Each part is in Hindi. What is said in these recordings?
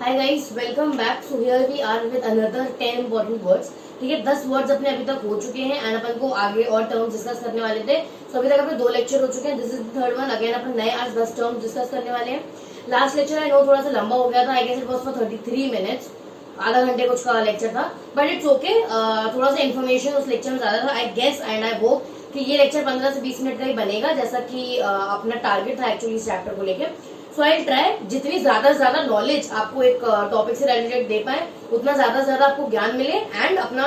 Hi guys, welcome back. So here we are with another 10 important words. ठीक है, 10 वर्ड्स अपने अभी तक हो चुके हैं एंड अपन को आगे और टर्म्स डिस्कस करने वाले थे। सो अभी तक अपने 2 लेक्चर हो चुके हैं। This is the third one. Again अपन नए आज 10 टर्म्स डिस्कस करने वाले हैं। लास्ट लेक्चर आई नो थोड़ा सा लंबा हो गया था। I guess it was for 33 minutes, आधा घंटे कुछ का लेक्चर था, बट इट्स ओके। थोड़ा सा इन्फॉर्मेशन उस लेक्चर में ज्यादा था I guess, and I hope कि ये लेक्चर 15 से 20 मिनट का ही बनेगा, जैसा कि अपना टारगेट था एक्चुअली इस चैप्टर को लेकर। सो आई ट्राई जितनी ज्यादा से ज्यादा नॉलेज आपको एक टॉपिक से रिलेटेड दे पाए, उतना ज्यादा से ज्यादा आपको ज्ञान मिले एंड अपना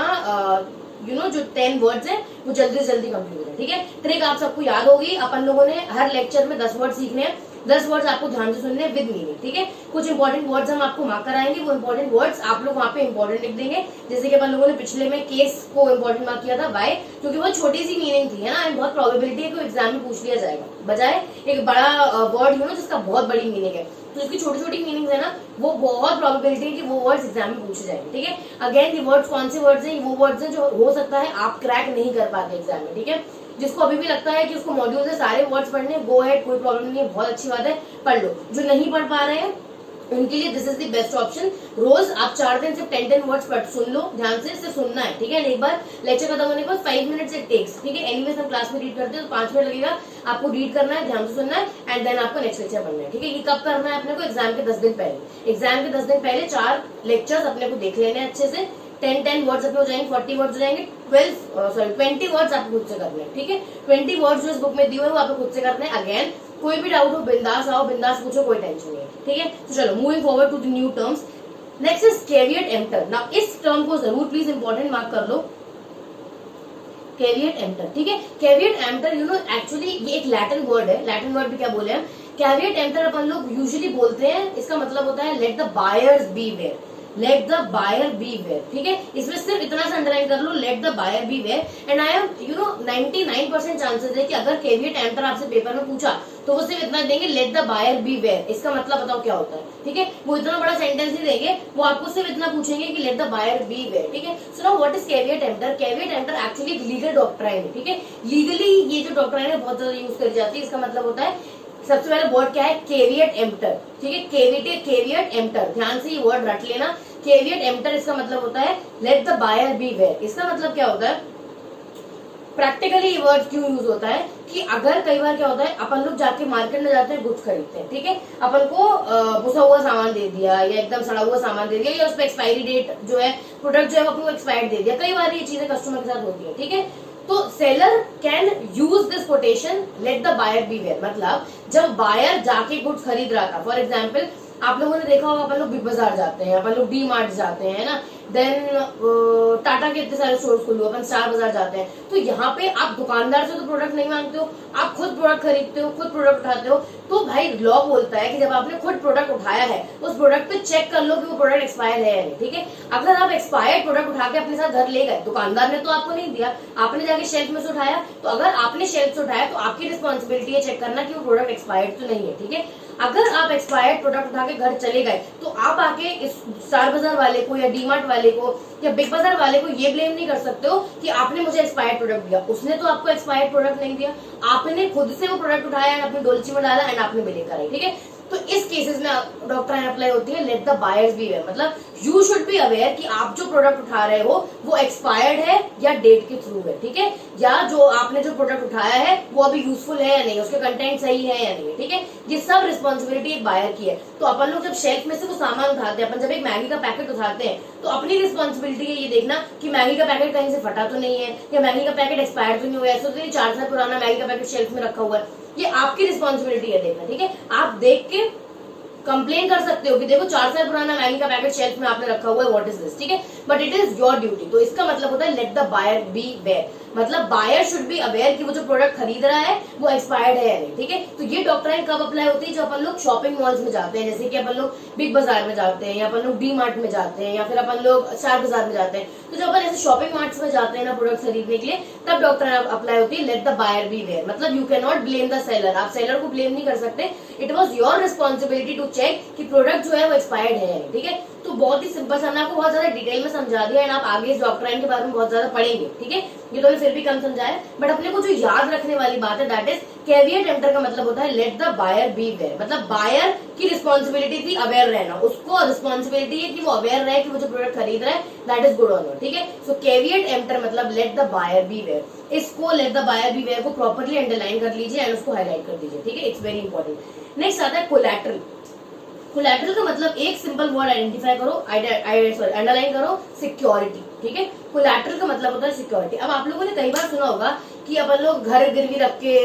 जो 10 वर्ड्स है वो जल्दी से जल्दी कंप्लीट हो जाए। ठीक है, ट्रिक आप सबको याद होगी। अपन लोगों ने हर लेक्चर में 10 वर्ड सीखने हैं। 10 वर्ड्स आपको ध्यान से सुनने विद मीनिंग। ठीक है, कुछ इंपॉर्टेंट वर्ड्स हम आपको मार्क कराएंगे, वो इंपॉर्टेंट वर्ड्स आप लोग वहाँ पे इंपॉर्टेंट लिख देंगे। जैसे कि अपन लोगों ने पिछले में केस को इंपॉर्टेंट मार्क किया था। वाई? क्योंकि बहुत छोटी सी मीनिंग थी, है ना, एंड बहुत प्रोबेबिलिटी है कि एग्जाम में पूछ लिया जाएगा, बजाय एक बड़ा वर्ड जिसका बहुत बड़ी मीनिंग है। तो इसकी छोटी छोटी मीनिंग है ना, वो बहुत प्रोबेबिलिटी है कि वो वर्ड्स एग्जाम में पूछे जाएंगे। ठीक है, अगेन ये वर्ड्स कौन से वर्ड्स हैं? वो वर्ड्स हैं जो हो सकता है आप क्रैक नहीं कर पाते एग्जाम में। ठीक है, जिसको अभी भी लगता है कि उसको मॉड्यूल से सारे वर्ड्स पढ़ने, गो हेड, कोई प्रॉब्लम नहीं है, बहुत अच्छी बात है, पढ़ लो। जो नहीं पढ़ पा रहे हैं उनके लिए this is the best option. रोज आप 4 दिन सिर्फ 10 वर्ड्स पढ़ सुन लो, ध्यान से सुनना है। ठीक है, एक बार लेक्चर खत्म होने के बाद 5 मिनट्स इट टेक्स। ठीक है, एनीवेज हम क्लास में रीड करते हैं तो 5 मिनट लगेगा। आपको रीड करना है, ध्यान से सुनना है एंड देन आपको नेक्स्ट लेक्चर पढ़ना है। ठीक है, ये कब करना है अपने को? एग्जाम के 10 दिन पहले। एग्जाम के 10 दिन पहले 4 लेक्चर्स अपने को देख लेने अच्छे से। 10 वर्ड्स अपने हो जाएंगे, 40 वर्ड्स हो जाएंगे, 20 वर्ड्स आपको खुद से करने हैं। ठीक है, 20 वर्ड्स जो इस बुक में दिए हुए वो आपको खुद से करने हैं। अगेन कोई भी डाउट हो बिंदास आओ, बिंदास पूछो, कोई टेंशन नहीं है। ठीक है, तो चलो moving forward to the new terms. Next is caveat emptor. Now इस टर्म को जरूर प्लीज इंपॉर्टेंट मार्क कर लो, कैविएट एम्प्टर। ठीक है, कैविएट एम्प्टर एक्चुअली ये एक लैटिन वर्ड है। लैटिन वर्ड भी क्या बोले हम? कैविएट एम्प्टर अपन लोग यूजुअली बोलते हैं। इसका मतलब होता है let the buyers beware. Let the buyer beware. ठीक है, इसमें सिर्फ इतना सा अंडरलाइन कर लो, let the buyer beware. And I am 99% chances है कि अगर कैविएट एम्प्टर आपसे पेपर में पूछा तो वो सिर्फ इतना देंगे, let the buyer beware. इसका मतलब बताओ क्या होता है? ठीक है, वो इतना बड़ा सेंटेंस नहीं देंगे, वो आपको सिर्फ इतना पूछेंगे कि let the buyer beware. ठीक है, so now what is caveat emptor? Caveat emptor actually एक लीगल डॉक्ट्राइन है। ठीक है, लीगली ये जो डॉक्ट्राइन है बहुत ज्यादा यूज करी जाती है। इसका मतलब होता है, सबसे पहले वर्ड क्या है? Caveat emptor. ठीक है, कैविएट एम्प्टर, ध्यान से ये वर्ड रट लेना। कैविएट एम्प्टर इसका मतलब होता है let the buyer beware. इसका मतलब क्या होता है? प्रैक्टिकली ये वर्ड क्यों यूज होता है कि अगर कई बार क्या होता है, अपन लोग जाके मार्केट में जाते हैं, गुड्स खरीदते हैं। ठीक है, अपन को बुसा हुआ सामान दे दिया या एकदम सड़ा हुआ सामान दे दिया, या उस पर एक्सपायरी डेट जो है, प्रोडक्ट जो है वो अपन को एक्सपायर्ड दे दिया। कई बार ये चीजें कस्टमर के साथ होती है। ठीक है, तो seller can use this quotation let the buyer beware. मतलब जब बायर जाके गुड्स खरीद रहा था, फॉर एग्जाम्पल आप लोगों ने देखा होगा, अपन लोग बिग बाजार जाते हैं, अपन लोग डी मार्ट जाते हैं ना, देन टाटा के इतने सारे स्टोर्स खुले, अपन स्टार बाजार जाते हैं। तो यहाँ पे आप दुकानदार से तो प्रोडक्ट नहीं मांगते हो, आप खुद प्रोडक्ट खरीदते हो, खुद प्रोडक्ट उठाते हो। तो भाई लॉ बोलता है कि जब आपने खुद प्रोडक्ट उठाया है, उस प्रोडक्ट पे चेक कर लो कि वो प्रोडक्ट एक्सपायर है या नहीं। ठीक है, अगर आप एक्सपायर्ड प्रोडक्ट उठा के अपने साथ घर ले गए, दुकानदार ने तो आपको नहीं दिया, आपने जाके शेल्फ में से उठाया, तो अगर आपने शेल्फ से उठाया तो आपकी रिस्पॉन्सिबिलिटी है चेक करना कि वो प्रोडक्ट एक्सपायर्ड तो नहीं है। ठीक है, अगर आप एक्सपायर्ड प्रोडक्ट उठा के घर चले गए तो आप आके इस स्टार बाजार वाले को या डीमार्ट वाले को या बिग बाजार वाले को ये ब्लेम नहीं कर सकते हो कि आपने मुझे एक्सपायर्ड प्रोडक्ट दिया। उसने तो आपको एक्सपायर्ड प्रोडक्ट नहीं दिया, आपने खुद से वो प्रोडक्ट उठाया एंड अपनी डोलची में डाला एंड आपने बिलिंग कराई। ठीक है, तो इस केसेस में डॉक्ट्राइन अप्लाई होती है let the buyers beware. मतलब यू शुड बी अवेयर कि आप जो प्रोडक्ट उठा रहे हो वो एक्सपायर्ड है या डेट के थ्रू है। ठीक है, या जो आपने जो प्रोडक्ट उठाया है वो अभी यूजफुल है या नहीं, उसके कंटेंट सही है या नहीं। ठीक है, ये सब रिस्पॉन्सिबिलिटी एक बायर की है। तो अपन लोग जब शेल्फ में से वो सामान उठाते हैं, अपन जब एक मैगी का पैकेट उठाते हैं, तो अपनी रिस्पॉन्सिबिलिटी है ये देखना कि मैगी का पैकेट कहीं से फटा तो नहीं है, या मैगी का पैकेट एक्सपायर तो नहीं हुआ, ऐसा तो नहीं 4 साल पुराना मैगी का पैकेट शेल्फ में रखा हुआ है। ये आपकी रिस्पॉन्सिबिलिटी है देखना। ठीक है, आप देख के कंप्लेन कर सकते हो कि देखो 4 साल पुराना मैगी का पैकेट शेल्फ में आपने रखा हुआ है, व्हाट इज दिस। ठीक है, but it is your duty. तो इसका मतलब होता है let the buyer beware. मतलब बायर शुड बी अवेयर कि वो जो प्रोडक्ट खरीद रहा है वो एक्सपायर्ड है या नहीं। ठीक है, तो ये डॉक्ट्राइन कब अप्लाई होती है? जब अपन लोग शॉपिंग मॉल्स में जाते हैं, जैसे कि अपन लोग बिग बाजार में जाते हैं, या अपन लोग डी मार्ट में जाते हैं, या फिर अपन लोग स्टार बाजार में जाते हैं। तो जब अपन ऐसे शॉपिंग मार्ट्स में जाते हैं ना प्रोडक्ट खरीदने के लिए, तब डॉक्ट्राइन अप्लाई होती है let the buyer beware. मतलब you can not blame the seller. आप सेलर को ब्लेम नहीं कर सकते। It was your responsibility to check कि प्रोडक्ट जो है वो एक्सपायर्ड है। ठीक है, तो बहुत ही सिंपल सा, आपको बहुत ज्यादा डिटेल में समझा दिया एंड आप आगे इस डॉक्ट्राइन के बारे में बहुत ज्यादा पढ़ेंगे। ठीक है, ये तो फिर भी कम समझा है, बट अपने को जो याद रखने वाली बात है दैट इज कैविएट एम्प्टर का मतलब होता है let the buyer be aware, मतलब बायर की रिस्पॉन्सिबिलिटी थी अवेयर रहना, उसको रिस्पॉन्सिबिलिटी है कि वो अवेयर रहे कि वो जो प्रोडक्ट खरीद रहा है दैट इज गुड और नॉट, ठीक है। सो कैविएट एम्प्टर मतलब let the buyer be aware, इसको let the buyer be aware को प्रॉपर्ली अंडरलाइन कर लीजिए एंड उसको हाईलाइट कर दीजिए, ठीक है, इट्स वेरी इंपॉर्टेंट। नेक्स्ट आता है कोलैटरल। कोलैटरल का मतलब एक सिंपल वर्ड आइडेंटिफाई करो, अंडरलाइन करो, सिक्योरिटी, ठीक है। कोलैटरल का मतलब होता है सिक्योरिटी। अब आप लोगों ने कई बार सुना होगा कि अपन लोग घर गिरवी रख के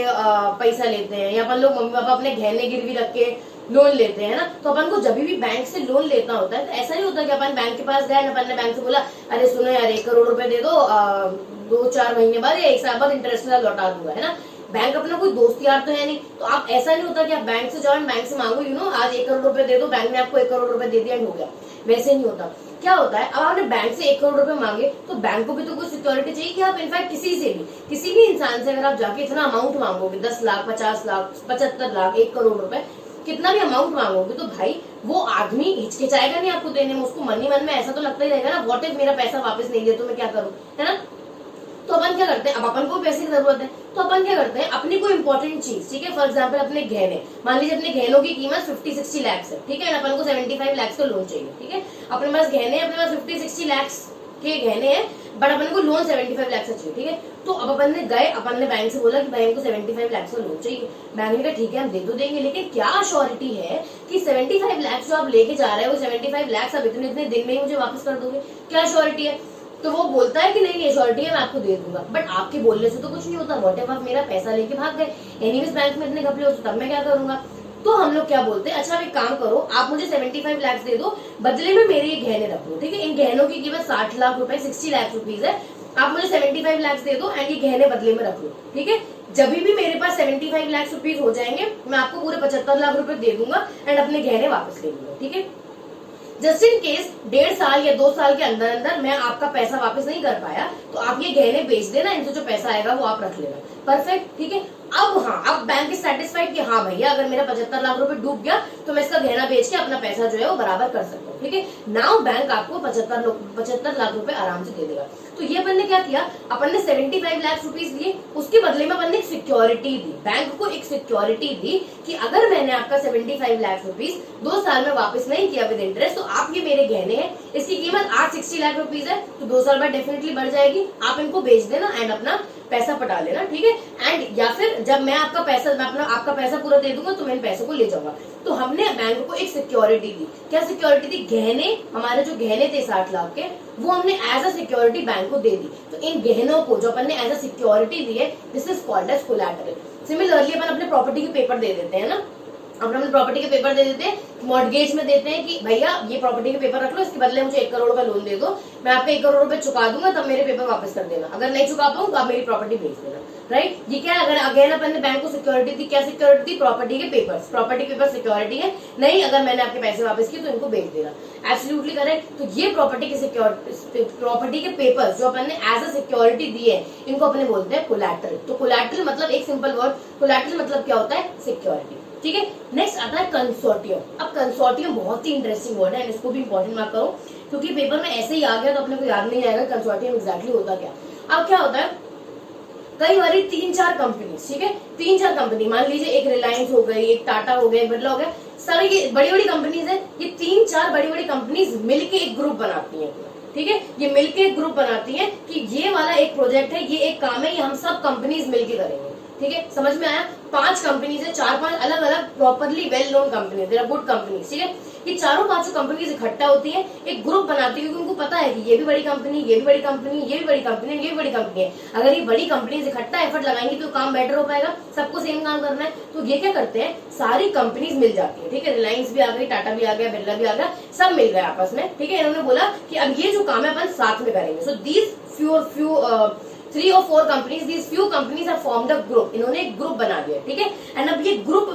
पैसा लेते हैं, या अपन लोग मम्मी पापा अपने गहने गिरवी रख के लोन लेते हैं ना, तो अपन को जब भी बैंक से लोन लेना होता है तो ऐसा नहीं होता कि अपन बैंक के पास गए, अपन ने बैंक से बोला अरे सुनो यार 1 करोड़ रुपए दे दो, 2-4 महीने बाद या 1 साल बाद इंटरेस्ट लौटा दूंगा, है ना। बैंक अपना कोई दोस्त यार तो है नहीं, तो आप ऐसा नहीं होता कि आप बैंक से जाओ, बैंक से मांगो आज 1 करोड़ रुपए दे दो, बैंक ने आपको 1 करोड़ रुपए दे दिया, हो गया, वैसे नहीं होता। क्या होता है, अब आपने बैंक से 1 करोड़ रुपए मांगे तो बैंक को भी तो कोई सिक्योरिटी चाहिए कि आप इनफैक्ट किसी भी इंसान से अगर आप जाके इतना अमाउंट मांगोगे 10 लाख 50 लाख 75 लाख 1 करोड़ रुपए, कितना भी अमाउंट मांगोगे तो भाई वो आदमी हिचकिचाएगा नहीं आपको देने में, उसको मन में ऐसा तो लगता ही रहेगा ना, व्हाट इफ मेरा पैसा वापस नहीं दिया तो मैं क्या करूं, है ना। तो अपन क्या करते हैं, अब अपन को पैसे की जरूरत है तो अपन क्या करते हैं, अपनी कोई इंपॉर्टेंट चीज, ठीक है, फॉर एग्जांपल अपने गहने, मान लीजिए अपने गहनों की कीमत 50-60 लाख है, ठीक है, अपन को 75 लाख का लोन चाहिए, ठीक है, अपने पास गहने, अपने पास 50-60 लाख के गहने हैं, बट अपन को लोन 75 लाख से चाहिए, ठीक है। तो अब अपन ने गए, अपन ने बैंक से बोला कि भाई हमको 75 लाख का लोन चाहिए, बैंक ने कहा ठीक है हम दे दो देंगे, लेकिन क्या अश्योरिटी है कि 75 लाख जो आप लेके जा रहे हो 75 लाख आप इतने इतने दिन में ही मुझे वापस कर दोगे, क्या अश्योरिटी है। तो वो बोलता है कि नहीं एश्योरिटी है मैं आपको दे दूंगा, बट आपके बोलने से तो कुछ नहीं होता, व्हाट इफ आप मेरा पैसा लेके भाग गए, एनीवेज बैंक में इतने घपले हो तब मैं क्या करूंगा। तो हम लोग क्या बोलते हैं, अच्छा आप एक काम करो, आप मुझे 75 लाख दे दो, बदले में मेरे ये गहने रख लो, ठीक है, इन गहनों की कीमत 60 लाख रुपए 60 लाख रुपीज है, आप मुझे 75 लाख दे दो एंड ये गहने बदले में रख लो, ठीक है। जब भी मेरे पास 75 लाख रुपीज हो जाएंगे मैं आपको पूरे 75 लाख रुपए दे दूंगा एंड अपने गहने वापस ले लूंगा, ठीक है। जस्ट इन केस 1.5 साल या 2 साल के अंदर अंदर मैं आपका पैसा वापस नहीं कर पाया तो आप ये गहने बेच देना, इनसे जो पैसा आएगा वो आप रख लेना, परफेक्ट, ठीक है। अब हाँ, अब बैंक इज सेटिस्फाइड कि हाँ भैया अगर मेरा 75 लाख रुपए डूब गया तो मैं इसका गहना बेच के अपना पैसा जो है वो बराबर कर सकता हूँ, ठीक है। नाउ बैंक आपको 75 लाख रुपए आराम से दे देगा। तो ये अपन ने क्या किया, अपन ने 75 लाख रुपीज दिए, उसके बदले में अपन ने एक सिक्योरिटी दी, बैंक को एक सिक्योरिटी दी कि अगर मैंने आपका 75 लाख रुपीज 2 साल में वापस नहीं किया विद इंटरेस्ट तो आप ये मेरे गहने हैं, इसकी कीमत आज 60 लाख रुपीज है तो 2 साल बाद डेफिनेटली बढ़ जाएगी, आप इनको बेच देना एंड अपना पैसा पटा लेना, ठीक है। एंड या फिर जब मैं आपका पैसा पूरा दे दूंगा तो मैं इन पैसों को ले जाऊंगा। तो हमने बैंक को एक सिक्योरिटी दी, क्या सिक्योरिटी दी, गहने, हमारे जो गहने थे 60 लाख के वो हमने एज अ सिक्योरिटी बैंक को दे दी। तो इन गहनों को जो अपन ने एज अ सिक्योरिटी दी है this is called as collateral. Similarly अपन अपने प्रॉपर्टी के पेपर दे देते हैं ना, अपन प्रॉपर्टी के पेपर दे देते हैं, मॉर्गेज में देते हैं कि भैया ये प्रॉपर्टी के पेपर रख लो, इसके बदले मुझे 1 करोड़ का लोन दे दो, मैं आपको 1 करोड़ रुपए चुका दूंगा तब मेरे पेपर वापस कर देना, अगर नहीं चुका पाऊँ तो आप मेरी प्रॉपर्टी बेच देना, राइट। ये क्या, अगर अगेन अपन ने बैंक को सिक्योरिटी दी, क्या सिक्योरिटी दी, प्रॉपर्टी के पेपर्स, प्रॉपर्टी पेपर सिक्योरिटी है, नहीं अगर मैंने आपके पैसे वापस किए तो इनको बेच देना, एब्सोल्युटली करेक्ट। तो ये प्रॉपर्टी के पेपर्स जो अपन ने एज अ सिक्योरिटी दी है इनको अपने बोलते हैं कोलैटरल। तो कोलैटरल मतलब एक सिंपल वर्ड, कोलैटरल मतलब क्या होता है, सिक्योरिटी, ठीक है। नेक्स्ट आता है कंसोर्टियम। अब कंसोर्टियम बहुत ही इंटरेस्टिंग वर्ड है, इसको भी इंपॉर्टेंट मार्क करो क्योंकि पेपर में ऐसे ही आ गया तो अपने को याद नहीं आएगा कंसोर्टियम एग्जैक्टली होता क्या। अब क्या होता है, कई बार 3-4 कंपनी, ठीक है, 3-4 कंपनी, मान लीजिए एक रिलायंस हो गई, एक टाटा हो गया, एक बिरला हो गया, सारे ये बड़ी बड़ी कंपनीज है, ये 3-4 बड़ी बड़ी कंपनीज मिलके एक ग्रुप बनाती है, ठीक है, ये मिलके एक ग्रुप बनाती है कि ये वाला एक प्रोजेक्ट है, ये एक काम है, ये हम सब कंपनीज मिलके करेंगे, ठीक है, समझ में आया। 5 कंपनीज है, 4-5 अलग अलग properly well known companies, there are good companies, ठीक है। ये चारों 5 कंपनीज इकट्ठा होती है, एक ग्रुप बनाती है, क्योंकि उनको पता है कि ये भी बड़ी कंपनी, ये भी बड़ी कंपनी, ये भी बड़ी कंपनी, ये भी बड़ी कंपनी है, अगर ये बड़ी कंपनीज इकट्ठा एफर्ट लगाएंगी तो काम बेटर हो पाएगा, सबको सेम काम करना है। तो ये क्या करते हैं, सारी कंपनीज मिल जाती है, ठीक है, रिलायंस भी आ गई, टाटा भी आ गया, बिरला भी आ गया, सब मिल गए आपस में, ठीक है। इन्होंने बोला कि अब ये जो काम है अपन साथ में करेंगे। So these few 3 or 4 companies, these few companies have formed a group, इन्होंने एक ग्रुप बना दिया, ठीक है। एंड अब ये ग्रुप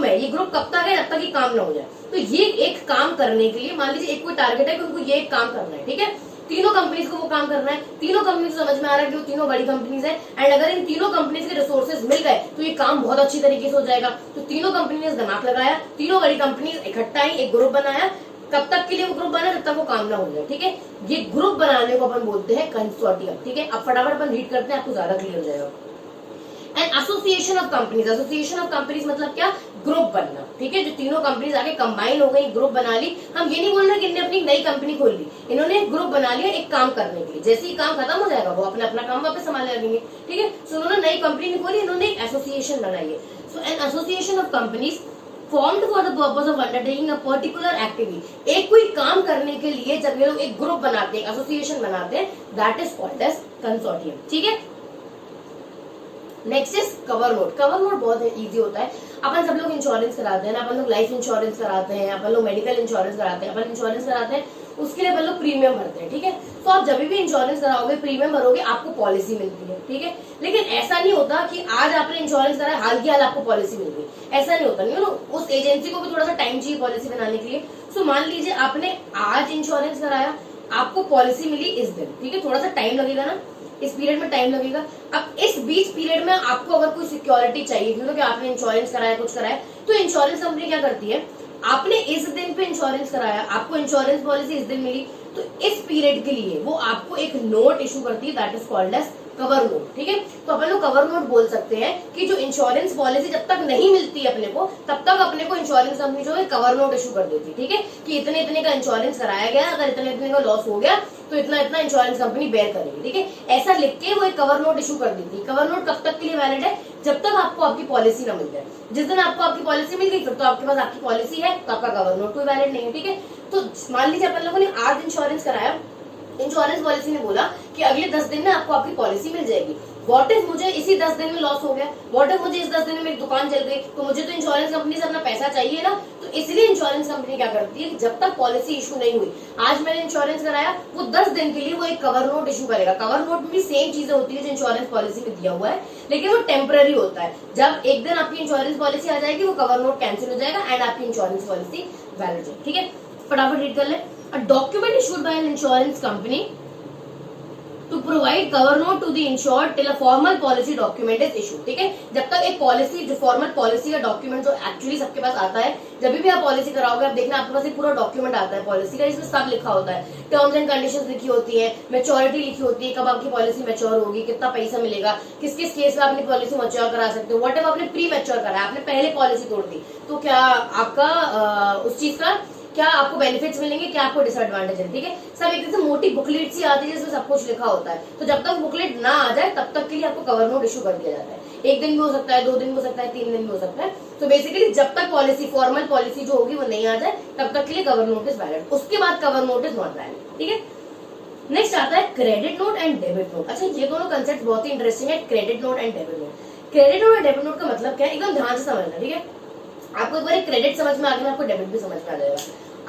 कब तक है, जब तक ये काम ना हो जाए। तो ये एक काम करने के लिए मान लीजिए एक कोई टारगेट है कि उनको ये एक काम करना है, ठीक है, तीनों कंपनीज को वो काम करना है, तीनों कंपनीज समझ में आ रहा है कि वो तीनों बड़ी कंपनीज है, एंड अगर इन तीनों कंपनीज के रिसोर्सेज मिल गए तो ये काम बहुत अच्छी तरीके से हो जाएगा। तो तीनों कंपनी ने दिमाग लगाया, तीनों बड़ी कंपनीज इकट्ठा आई, एक ग्रुप बनाया, कब तक के लिए वो ग्रुप बना, जब तक वो काम ना हो जाए, ठीक है। ये ग्रुप बनाने को अपन बोलते हैं कंसोर्टियम, ठीक है। अब फटाफट अपन रीड करते हैं, आपको ज्यादा क्लियर हो जाएगा। And association of companies, association of companies मतलब क्या, ग्रुप बनना, ठीक है। जो तीनों कंपनीज आगे कंबाइन हो गई, ग्रुप बना ली। हम ये नहीं बोल रहे कि इन्होंने अपनी नई कंपनी खोल ली, इन्होंने ग्रुप बना लिया एक काम करने के लिए। जैसे ही काम खत्म हो जाएगा वो अपना अपना काम वापस संभालने लगेंगे, ठीक है। सो उन्होंने नई कंपनी नहीं खोली, इन्होंने एक एसोसिएशन बनाई है। So an association of companies formed for the purpose of undertaking a particular activity, एक कोई काम करने के लिए जब ये लोग एक ग्रुप बनाते हैं, एसोसिएशन बनाते हैं, that is called as consortium, ठीक है। Next is cover note. Cover note बहुत इजी होता है। अपन सब लोग इंश्योरेंस कराते हैं ना, अपन लोग लाइफ इंश्योरेंस कराते हैं, अपन लोग मेडिकल इंश्योरेंस कराते हैं, अपन इंश्योरेंस कराते हैं, उसके लिए अपन लोग प्रीमियम भरते हैं, ठीक है। तो आप जब भी इंश्योरेंस कराओगे, प्रीमियम भरोगे, आपको पॉलिसी मिलती है, ठीक है। लेकिन ऐसा नहीं होता कि आज आपने इंश्योरेंस कराया, हाल की हाल आपको पॉलिसी मिल गई, ऐसा नहीं होता। नहीं, उस एजेंसी को भी थोड़ा सा टाइम चाहिए पॉलिसी बनाने के लिए। सो मान लीजिए आपने आज इंश्योरेंस कराया, आपको पॉलिसी मिली इस दिन, ठीक है। थोड़ा सा टाइम लगेगा ना, इस पीरियड में टाइम लगेगा। अब इस बीच पीरियड में आपको अगर कोई सिक्योरिटी चाहिए, क्योंकि आपने इंश्योरेंस कराया, कुछ कराया, तो इंश्योरेंस कंपनी क्या करती है, आपने इस दिन पे इंश्योरेंस कराया, आपको इंश्योरेंस पॉलिसी इस दिन मिली, तो इस पीरियड के लिए वो आपको एक नोट इशू करती है, that is called as cover note, ठीक है। तो अपन लोग कवर नोट बोल सकते हैं कि जो इंश्योरेंस पॉलिसी जब तक नहीं मिलती अपने को, तब तक अपने को इंश्योरेंस कंपनी जो है कवर नोट इशू कर देती है, ठीक है। कि इतने इतने का इंश्योरेंस कराया गया, अगर इतने इतने का लॉस हो गया तो इतना इतना इंश्योरेंस कंपनी बेयर करेगी, ठीक है। ऐसा लिख के वो एक कवर नोट इशू कर देती है। कवर नोट कब तक के लिए वैलिड है, जब तक आपको आपकी पॉलिसी ना मिल जाए। जिस दिन आपको आपकी पॉलिसी मिल गई, फिर तो आपके पास आपकी पॉलिसी है, तो आपका कवर नोट कोई वैलिड नहीं है, ठीक है। तो मान लीजिए अपन लोगों ने आज इंश्योरेंस कराया, इंश्योरेंस पॉलिसी ने बोला कि अगले 10 दिन में आपको आपकी पॉलिसी मिल जाएगी। व्हाट इफ मुझे इसी 10 दिन में लॉस हो गया, व्हाट इफ मुझे इस 10 दिन में मेरी दुकान चल गई, तो मुझे तो इंश्योरेंस कंपनी से अपना पैसा चाहिए ना। तो इसलिए इंश्योरेंस कंपनी क्या करती है कि जब तक पॉलिसी इशू नहीं हुई, आज मैंने इंश्योरेंस कराया, वो 10 दिन के लिए वो एक कवर नोट इशू करेगा। कवर नोट में भी सेम चीजें होती है जो इंश्योरेंस पॉलिसी में दिया हुआ है, लेकिन वो टेम्पररी होता है। जब एक दिन आपकी इंश्योरेंस पॉलिसी आ जाएगी, वो कवर नोट कैंसिल हो जाएगा एंड आपकी इंश्योरेंस पॉलिसी वैलिड है, ठीक है। फटाफट रीड कर ले। A document issued by an insurance company to provide cover note to the insured till a formal policy document is issued, ठीक है। जब तक एक पॉलिसी, जो फॉर्मल पॉलिसी का डॉक्यूमेंट जो एक्चुअली सबके पास आता है, जब भी आप पॉलिसी कराओगे, आप देखना आपके पास एक पूरा डॉक्यूमेंट आता है पॉलिसी का, इसमें सब लिखा होता है, टर्म्स एंड कंडीशंस लिखी होती है, मैच्योरिटी लिखी होती है, कब आपकी पॉलिसी मैच्योर होगी, कितना पैसा मिलेगा, किस किस केस में अपनी पॉलिसी मैच्योर करा सकते हो। वट एवर आपने प्री मैच्योर करा, आपने पहले पॉलिसी तोड़ दी, तो क्या आपका उस चीज का क्या आपको बेनिफिट्स मिलेंगे, क्या आपको डिसएडवांटेज है, ठीक है। सब एक तरह से मोटी बुकलेट सी आती है जिसमें सब कुछ लिखा होता है। तो जब तक बुकलेट ना आ जाए, तब तक के लिए आपको कवर नोट इशू कर दिया जाता है। एक दिन भी हो सकता है, 2 दिन भी हो सकता है, 3 दिन भी हो सकता है। तो बेसिकली जब तक पॉलिसी, फॉर्मल पॉलिसी जो होगी वो नहीं आ जाए, तब तक के लिए कवर नोट इज वैलिड। उसके बाद cover note is not valid, ठीक है। नेक्स्ट आता है credit note and debit note. अच्छा, ये दोनों कंसेप्ट बहुत ही इंटरेस्टिंग है, credit note and debit note. Credit note और डेबिट नोट का मतलब क्या है, एकदम ध्यान से समझना, ठीक है। आपको एक बार क्रेडिट समझ में आ गया, आपको डेबिट भी समझ में आ जाएगा।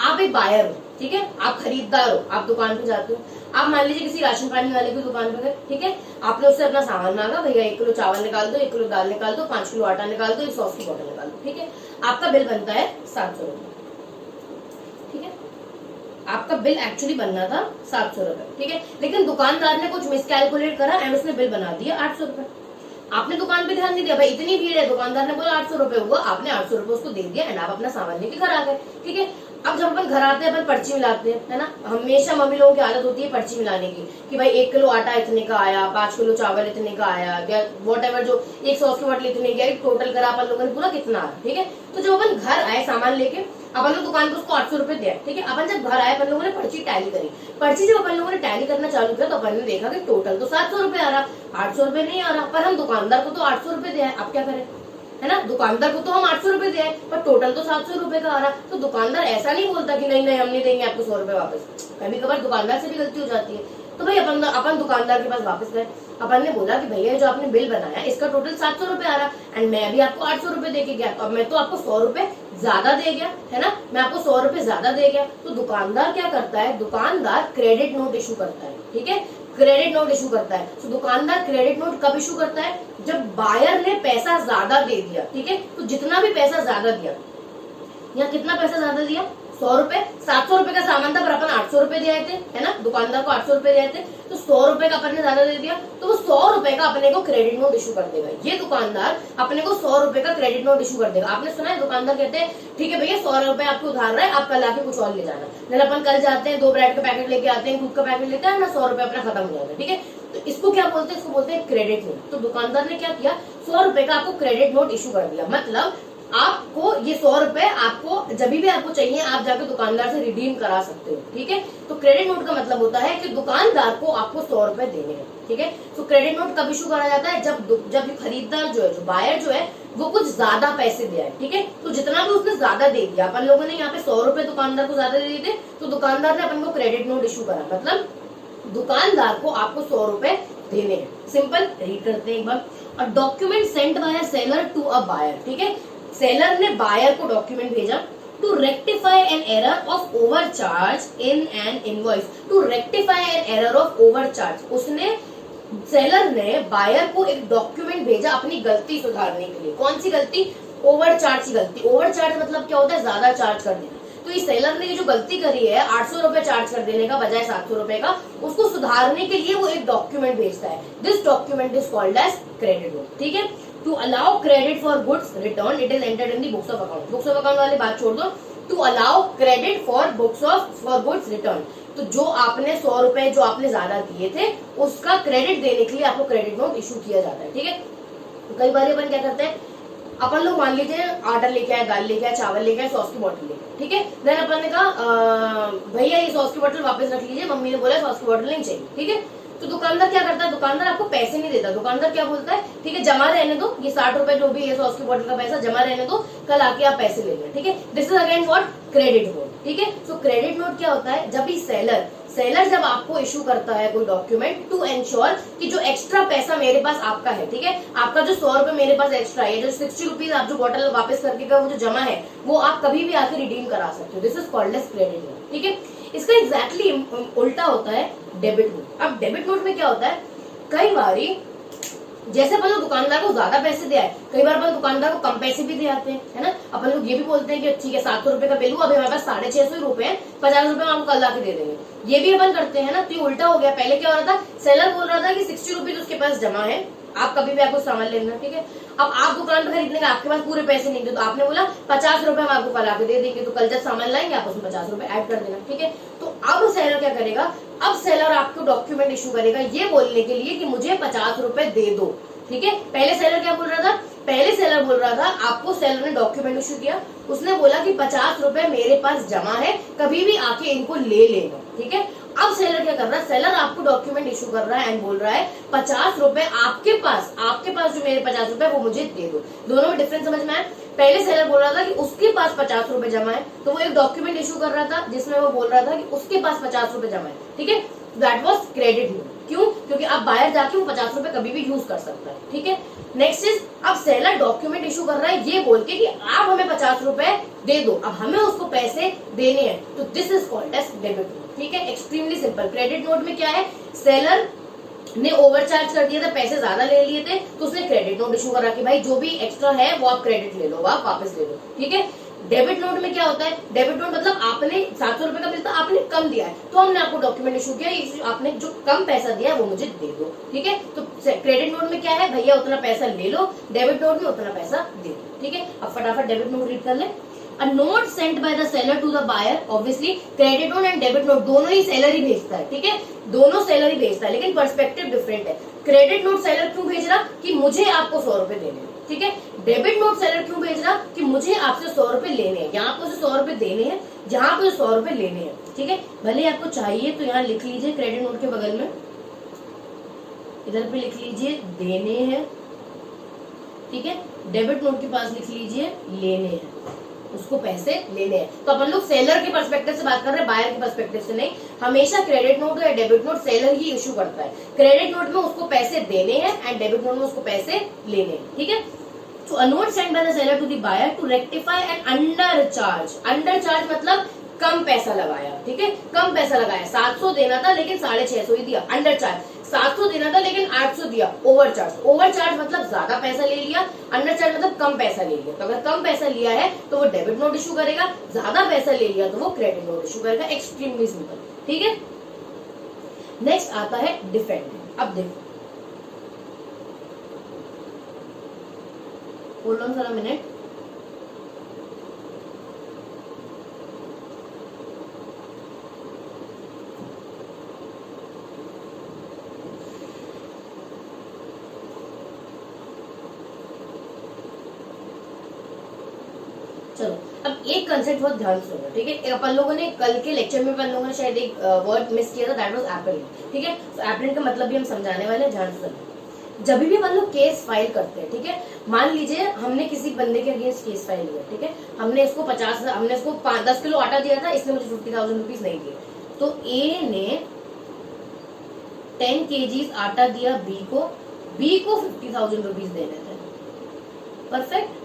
आप एक बायर हो, ठीक है, आप खरीददार हो, आप दुकान पे जाते हो, आप मान लीजिए किसी राशन पानी वाले की दुकान पे गए, ठीक है। आपने उससे अपना सामान मांगा, भैया 1 किलो चावल निकाल दो, 1 किलो दाल निकाल दो, 5 किलो आटा निकाल दो, 1 सॉस की बोतल निकाल दो, ठीक है। आपका बिल बनता है 700 रुपए, ठीक है। आपका बिल एक्चुअली बनना था 700 रुपए, ठीक है। लेकिन दुकानदार ने कुछ मिसकैलकुलेट करा एंड उसने बिल बना दिया 800 रुपए। आपने दुकान पे ध्यान नहीं दिया, भाई इतनी भीड़ है, दुकानदार ने बोला 800 रुपए हुआ, आपने 800 रुपए उसको दे दिया एंड आप अपना सामान लेके घर आ गए, ठीक है। अब जब अपन घर आते हैं, अपन पर्ची मिलाते हैं, है ना। हमेशा मम्मी लोगों की आदत होती है पर्ची मिलाने की, कि भाई 1 किलो आटा इतने का आया, 5 किलो चावल इतने का आया, या वॉट एवर जो 1 सॉस की बोतल इतने की, टोटल करा अपन लोगों ने पूरा कितना आया, ठीक है। तो जब अपन घर आए सामान लेके, अपन लोग दुकान पर उसको 800 रुपए दिया, ठीक है। अपन जब घर आए, अपन लोगों ने पर्ची टैली करी, पर्ची जब अपन लोगों ने टैली करना चालू किया, तो अपन ने देखा कि टोटल तो 700 रुपए आ रहा, 800 रुपए नहीं आ रहा। पर हम दुकानदार को तो 800 रुपए दिया है, अब क्या करें, है ना। दुकानदार को तो हम 800 रुपए दिए, पर टोटल तो 700 रुपए का आ रहा। तो दुकानदार ऐसा नहीं बोलता कि नहीं नहीं हम नहीं देंगे आपको 100 रुपए वापस। कभी कभार दुकानदार से भी गलती हो जाती है। तो भाई अपन दुकानदार के पास वापस गए, अपन ने बोला कि भैया जो आपने बिल बनाया इसका टोटल 700 रुपए आ रहा एंड मैं अभी आपको 800 रुपए दे के गया, तो अब मैं तो आपको 100 रुपए ज्यादा दे गया, है ना। मैं आपको 100 रुपए ज्यादा दे गया। तो दुकानदार क्या करता है, दुकानदार क्रेडिट नोट इशू करता है, ठीक है। क्रेडिट नोट इशू करता है। तो दुकानदार क्रेडिट नोट कब इशू करता है, जब बायर ने पैसा ज्यादा दे दिया, ठीक है। तो जितना भी पैसा ज्यादा दिया, यहाँ कितना पैसा ज्यादा दिया, 100 रुपए, 700 रुपए का सामान था पर अपन 800 रुपए दिए थे, है ना, दुकानदार को 800 रुपए दिए थे, तो 100 रुपए का अपन ने ज्यादा दे दिया, तो वो 100 रुपए का अपने को क्रेडिट नोट इशू कर देगा। ये दुकानदार अपने को 100 रुपए का क्रेडिट नोट इशू कर देगा। आपने सुना है दुकानदार कहते हैं ठीक है भैया 100 रुपए आपको उधार रहा है, आप कल आके कुछ और ले जाना। नहीं अपन कल जाते हैं 2 ब्रेड का पैकेट लेके आते हैं, दूध का पैकेट लेते हैं ना, 100 रुपए अपना खत्म हो जाता है, ठीक है। तो इसको क्या बोलते हैं, इसको बोलते हैं क्रेडिट नोट। तो दुकानदार ने क्या किया, 100 रुपए का आपको क्रेडिट नोट इशू कर दिया, मतलब आपको ये 100 रुपए आपको जब भी आपको चाहिए आप जाकर दुकानदार से रिडीम करा सकते हो, ठीक है। तो क्रेडिट नोट का मतलब होता है कि दुकानदार को आपको 100 रुपए देने हैं, ठीक है। तो क्रेडिट नोट कब इशू करा जाता है, जब खरीदार जो है, जो बायर जो है, वो कुछ ज्यादा पैसे दिया है, ठीक है। तो जितना भी उसने ज्यादा दे दिया, अपन लोगों ने यहाँ पे 100 रुपए दुकानदार को ज्यादा दे दिए थे, तो दुकानदार ने अपन को क्रेडिट नोट इशू करा, मतलब दुकानदार को आपको 100 रुपए देने हैं। सिंपल, रीड करते हैं एक बार। A document sent by a seller to a buyer, ठीक है। सेलर ने बायर को डॉक्यूमेंट भेजा to rectify an error of overcharge in an invoice. To rectify an error of overcharge, उसने सेलर ने बायर को एक डॉक्यूमेंट भेजा अपनी गलती सुधारने के लिए। कौन सी गलती, ओवरचार्ज की गलती। ओवरचार्ज मतलब क्या होता है, ज्यादा चार्ज कर देना। तो इस सेलर ने जो गलती करी है 800 रुपए चार्ज कर देने का बजाय 700 रुपए का, उसको सुधारने के लिए वो एक डॉक्यूमेंट भेजता है। This document is called as credit note, ठीक है। To allow credit for goods return it is entered in the books of account. Books of account वाली बात छोड़ दो, to allow credit for goods return. तो जो आपने 100 रुपए जो आपने ज्यादा दिए थे उसका क्रेडिट देने के लिए आपको क्रेडिट नोट इशू किया जाता है, ठीक है। तो कई बार अपन क्या करते हैं, अपन लोग मान लीजिए आटा लेके आए, दाल लेके आए, चावल लेके आए, सॉस की बोतल लेके, ठीक है। देन अपन ने कहा भैया ये सॉस की बोतल वापस रख लीजिए, मम्मी ने बोला सॉस की बोतल नहीं चाहिए, ठीक है। तो दुकानदार क्या करता है, दुकानदार आपको पैसे नहीं देता। दुकानदार क्या बोलता है, ठीक है जमा रहने दो, ये 60 रुपए जो भी है सॉस की बोतल का पैसा जमा रहने दो, कल आके आप पैसे ले लेना, ठीक है। This is again what, credit note, ठीक है। सो क्रेडिट नोट क्या होता है, जब भी सेलर जब आपको इशू करता है कोई डॉक्यूमेंट टू एंश्योर कि जो एक्स्ट्रा पैसा मेरे पास आपका है, ठीक है, आपका जो 100 रुपए मेरे पास एक्स्ट्रा है, जो 60 रुपीज आप जो बोतल वापस करके का वो जो जमा है वो आप कभी भी आके रिडीम करा सकते हो। This is called as credit note, ठीक है। इसका एग्जैक्टली उल्टा होता है डेबिट नोट। अब डेबिट नोट में क्या होता है, कई बारी जैसे अपन लोग दुकानदार को ज्यादा पैसे दिया है, कई बार अपन दुकानदार को कम पैसे भी दे आते हैं, है ना। अपन लोग ये भी बोलते हैं कि ठीक है 700 रुपए का बिल हुआ, अभी हमारे पास 650 रुपए है, 50 रुपए हम कल आके दे देंगे, ये भी अपन करते हैं ना। तो ये उल्टा हो गया। पहले क्या हो रहा था, सेलर बोल रहा था कि 60 रुपीज उसके पास जमा है, आप कभी भी आपको सामान लेना, ठीक है। अब आप दुकान पर खरीदने का आपके पास पूरे पैसे नहीं थे, तो आपने बोला 50 रुपए हम आपको कल आके दे देंगे, तो कल जब सामान लाएंगे आप उसमें 50 रुपए ऐड कर देना, ठीक है। तो अब सेलर क्या करेगा, अब सेलर आपको डॉक्यूमेंट इशू करेगा ये बोलने के लिए कि मुझे 50 रुपए दे दो, ठीक है। पहले सेलर क्या बोल रहा था, पहले सेलर बोल रहा था, आपको सेलर ने डॉक्यूमेंट इशू किया, उसने बोला कि 50 रुपए मेरे पास जमा है, कभी भी आके इनको ले लेना, ठीक है। अब सेलर क्या कर रहा है, सेलर आपको डॉक्यूमेंट इशू कर रहा है एंड बोल रहा है 50 रुपए आपके पास जो मेरे 50 रुपए वो मुझे दे दो। दोनों में डिफरेंस समझ में आया। पहले सेलर बोल रहा था कि उसके पास 50 रुपए जमा है, तो वो एक डॉक्यूमेंट इशू कर रहा था जिसमें वो बोल रहा था कि उसके पास 50 रुपए जमा है, ठीक है। That was credit note. क्यों, क्योंकि आप बाहर जाके वो 50 रुपए कभी भी यूज कर सकता है, ठीक है। नेक्स्ट इज, अब सेलर डॉक्यूमेंट इशू कर रहा है ये बोल के कि आप हमें 50 रुपए दे दो, अब हमें उसको पैसे देने हैं, तो this is called as debit note, ठीक है। Extremely simple. क्रेडिट नोट में क्या है, सेलर ने ओवरचार्ज कर दिया था, पैसे ज्यादा ले लिए थे, तो उसने क्रेडिट नोट इशू करा कि भाई जो भी एक्स्ट्रा है वो आप क्रेडिट ले लो, आप वापस दे दो, ठीक है। डेबिट नोट में क्या होता है, डेबिट नोट मतलब आपने 700 रुपए का बिल था, आपने कम दिया है, तो हमने आपको डॉक्यूमेंट इशू किया, आपने जो कम पैसा दिया है वो मुझे दे दो, ठीक है। तो क्रेडिट नोट में क्या है, भैया उतना पैसा ले लो, डेबिट नोट में उतना पैसा दे दो, ठीक है। अब फटाफट डेबिट नोट रीड कर ले। A note sent by the seller to the buyer, obviously credit note and debit note दोनों ही सेलर ही भेजता है, ठीक है, दोनों सेलर ही भेजता है, लेकिन पर्सपेक्टिव डिफरेंट है। क्रेडिट नोट सेलर क्यों भेज रहा कि मुझे आपको 100 रुपए देने हैं, ठीक है। डेबिट नोट सेलर क्यों भेज रहा कि मुझे आपसे 100 रुपए लेने हैं, यहाँ पे 100 रुपए देने हैं, यहाँ पे 100 रुपए लेने हैं, ठीक है। भले आपको चाहिए तो यहाँ लिख लीजिए क्रेडिट नोट के बगल में, इधर पे लिख लीजिए देने हैं, ठीक है। डेबिट नोट के पास लिख लीजिए लेने हैं, उसको पैसे लेने हैं। तो अपन लोग सेलर के पर्सपेक्टिव से बात कर रहे हैं, बायर के पर्सपेक्टिव से नहीं। हमेशा क्रेडिट नोट या डेबिट नोट सेलर ही इशू करता है। क्रेडिट नोट में उसको पैसे देने हैं एंड डेबिट नोट में उसको पैसे लेने हैं, ठीक है। So a note sent by the seller to the buyer to rectify an undercharge. Undercharge मतलब कम पैसा लगाया, ठीक है, कम पैसा लगाया, 700 देना था लेकिन 650 ही दिया, अंडरचार्ज। 700 देना था लेकिन 800 दिया, ओवरचार्ज। ओवरचार्ज मतलब ज्यादा पैसा ले लिया, अंडरचार्ज मतलब कम पैसा ले लिया। तो अगर कम पैसा लिया है तो वो डेबिट नोट इशू करेगा, ज्यादा पैसा ले लिया तो वो क्रेडिट नोट इशू करेगा। एक्सट्रीमली सिंपल, ठीक है। नेक्स्ट आता है डिफेंडेंट। अब देखो, hold on for a minute. चलो अब एक कंसेप्ट बहुत ध्यान से सुनो, ठीक है। अपन लोगों ने कल के लेक्चर में अपन लोगों ने शायद एक वर्ड मिस किया था, दैट वाज एपलेंट, ठीक है। तो एपलेंट का मतलब भी हम समझाने वाले हैं, ध्यान से सुनो। जब भी अपन लोग केस फाइल करते हैं, ठीक है, मान लीजिए हमने किसी बंदे के अगेंस्ट केस फाइल किया, ठीक है, हमने इसको 10 किलो आटा दिया था, इसने मुझे 50,000 रुपीज नहीं दिए। तो ए ने 10 kgs आटा दिया बी को 50,000 रुपीज देने थे। परफेक्ट।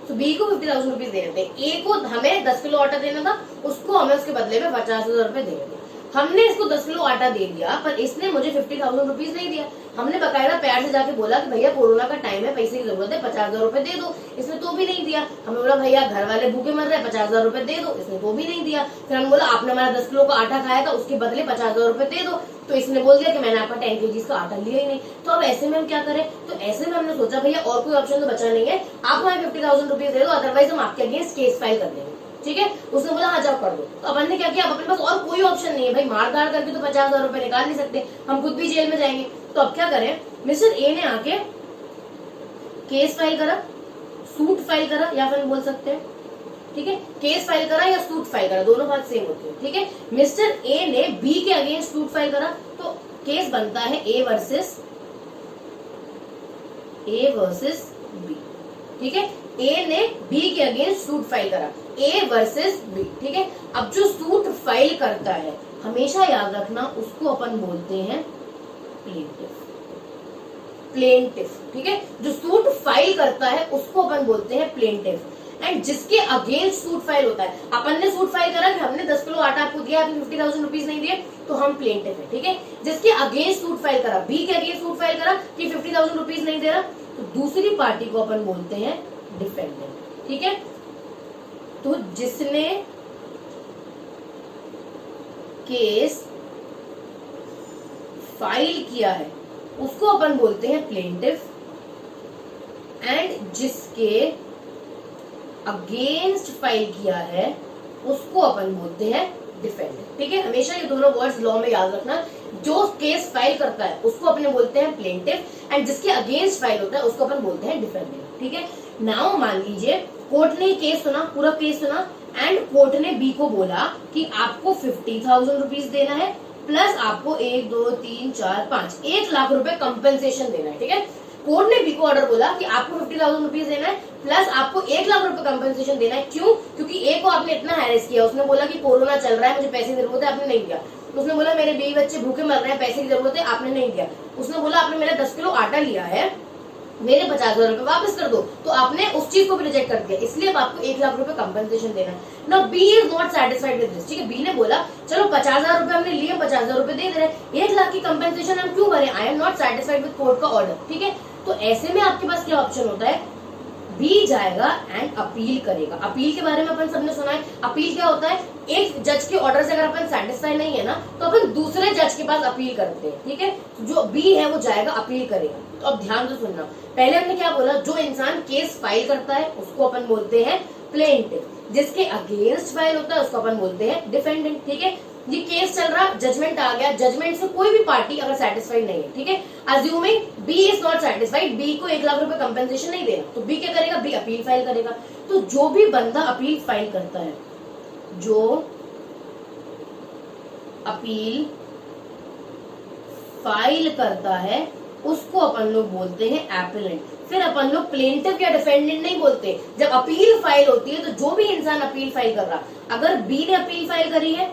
तो बी को 50,000 रुपीज देने थे, ए को हमें 10 किलो आटा देना था, उसको हमें उसके बदले में 50,000 रुपए देने थे। हमने इसको 10 किलो आटा दे दिया, पर इसने मुझे 50,000 रुपीज नहीं दिया। हमने बकायदा प्यार से जाके बोला कि भैया कोरोना का टाइम है, पैसे की जरूरत है, 50,000 रुपए दे दो। इसने तो भी नहीं दिया। हमने बोला भैया घर वाले भूखे मर रहे हैं, 50,000 रुपए दे दो। इसने तो भी नहीं दिया। फिर हमने बोला आपने हमारा 10 किलो का आटा खाया था, उसके बदले 50,000 रुपए दे दो। तो इसने बोल दिया कि मैंने आपका 10 kgs का आटा लिया ही नहीं। तो अब ऐसे में हम क्या करें? तो ऐसे में हमने सोचा भैया और कोई ऑप्शन तो बचा नहीं है, आप हमें 50,000 रुपीज दे दो, अदरवाइज हम आपके अगेंस्ट केस फाइल कर देंगे, ठीक है। उसने बोला हाँ जाओ कर दो। तो अपन ने क्या किया, अब अपने पास और कोई ऑप्शन नहीं है भाई, मार धाड़ करके तो 50,000 रुपए निकाल नहीं सकते, हम खुद भी जेल में जाएंगे। तो अब क्या करें, मिस्टर ए ने आके केस फाइल करा, सूट फाइल करा, या फिर बोल सकते हैं, ठीक है, केस फाइल करा या सूट फाइल करा, दोनों बात सेम होती है, ठीक है। मिस्टर ए ने बी के अगेंस्ट सूट फाइल करा, तो केस बनता है ए वर्सेस बी, ठीक है। ए ने बी के अगेंस्ट सूट फाइल करा, ए वर्सेस बी, ठीक है। अब जो सूट फाइल करता है, हमेशा याद रखना, उसको अपन बोलते हैं प्लेंटिफ, ठीक है। जो सूट फाइल करता है उसको अपन बोलते हैं प्लेंटिफ। एंड जिसके अगेंस्ट सूट फाइल होता है, अपन ने सूट फाइल करा कि हमने 10 किलो आटा आपको दिया, आपने 50,000 रुपीज नहीं दिए, तो हम प्लेंटिफ है, ठीक है। जिसके अगेंस्ट सूट फाइल करा, बी के अगेंस्ट सूट फाइल करा कि 50,000 रुपीज नहीं दे रहा, तो दूसरी पार्टी को अपन बोलते हैं डिफेंडेंट, ठीक है। तो जिसने केस फाइल किया है उसको अपन बोलते हैं प्लेंटिफ, एंड जिसके अगेंस्ट फाइल किया है उसको अपन बोलते हैं डिफेंडेंट, ठीक है। हमेशा ये दोनों वर्ड्स लॉ में याद रखना, जो केस फाइल करता है उसको अपने बोलते हैं प्लेंटिफ, एंड जिसके अगेंस्ट फाइल होता है उसको अपन बोलते हैं डिफेंडेंट, ठीक है। नाउ मान लीजिए कोर्ट ने केस सुना, पूरा केस सुना, एंड कोर्ट ने बी को बोला कि आपको 50,000 रुपीज देना है, प्लस आपको 1 2 3 4 5 1 लाख रुपए कंपेंसेशन देना है, ठीक है। कोर्ट ने बी को ऑर्डर बोला कि आपको 50,000 रुपीज देना है, प्लस आपको 1 लाख रुपए कंपेंसेशन देना है। क्यों? क्योंकि ए को आपने इतना हैरेस किया, उसने बोला कि कोरोना चल रहा है, मुझे पैसे की जरूरत है, आपने नहीं दिया। उसने बोला मेरे बीवी बच्चे भूखे मर रहे हैं, पैसे की जरूरत है, आपने नहीं दिया। उसने बोला आपने मेरा 10 किलो आटा लिया है, मेरे 50,000 रुपए वापस कर दो, तो आपने उस चीज को भी रिजेक्ट कर दिया, इसलिए अब आपको 1 लाख रुपए कंपनसेशन देना है। Now B is not satisfied with this, ठीक है। बी ने बोला चलो 50,000 रुपए हमने लिए, 50,000 रुपए दे दे रहे, 1 लाख की कंपनसेशन हम क्यों भरे? I am not satisfied with court का ऑर्डर, ठीक है। तो ऐसे में आपके पास क्या ऑप्शन होता है, बी जाएगा एंड अपील करेगा। अपील के बारे में अपन सबने सुना है, अपील क्या होता है, एक जज के ऑर्डर से अगर अपन सेटिस्फाई नहीं है ना, तो अपन दूसरे जज के पास अपील करते हैं, ठीक है। जो बी है वो जाएगा अपील करेगा। तो अब ध्यान से सुनना, पहले हमने क्या बोला, जो इंसान केस फाइल करता है उसको अपन बोलते हैं प्लेंटिफ, जिसके अगेंस्ट फाइल होता है उसको अपन बोलते हैं डिफेंडेंट, ठीक है। ये केस चल रहा, जजमेंट आ गया, जजमेंट से कोई भी पार्टी अगर सेटिस्फाइड नहीं है, ठीक है, assuming B is not satisfied, B को 1 लाख रुपए कंपेंसेशन नहीं देना, तो बी क्या करेगा, बी अपील फाइल करेगा। तो जो भी बंदा अपील फाइल करता है, जो अपील फाइल करता है उसको अपन लोग बोलते हैं एपेलेंट। फिर अपन लोग प्लेंटिफ या डिफेंडेंट नहीं बोलते। जब अपील फाइल होती है तो जो भी इंसान अपील फाइल कर रहा, अगर बी ने अपील फाइल करी है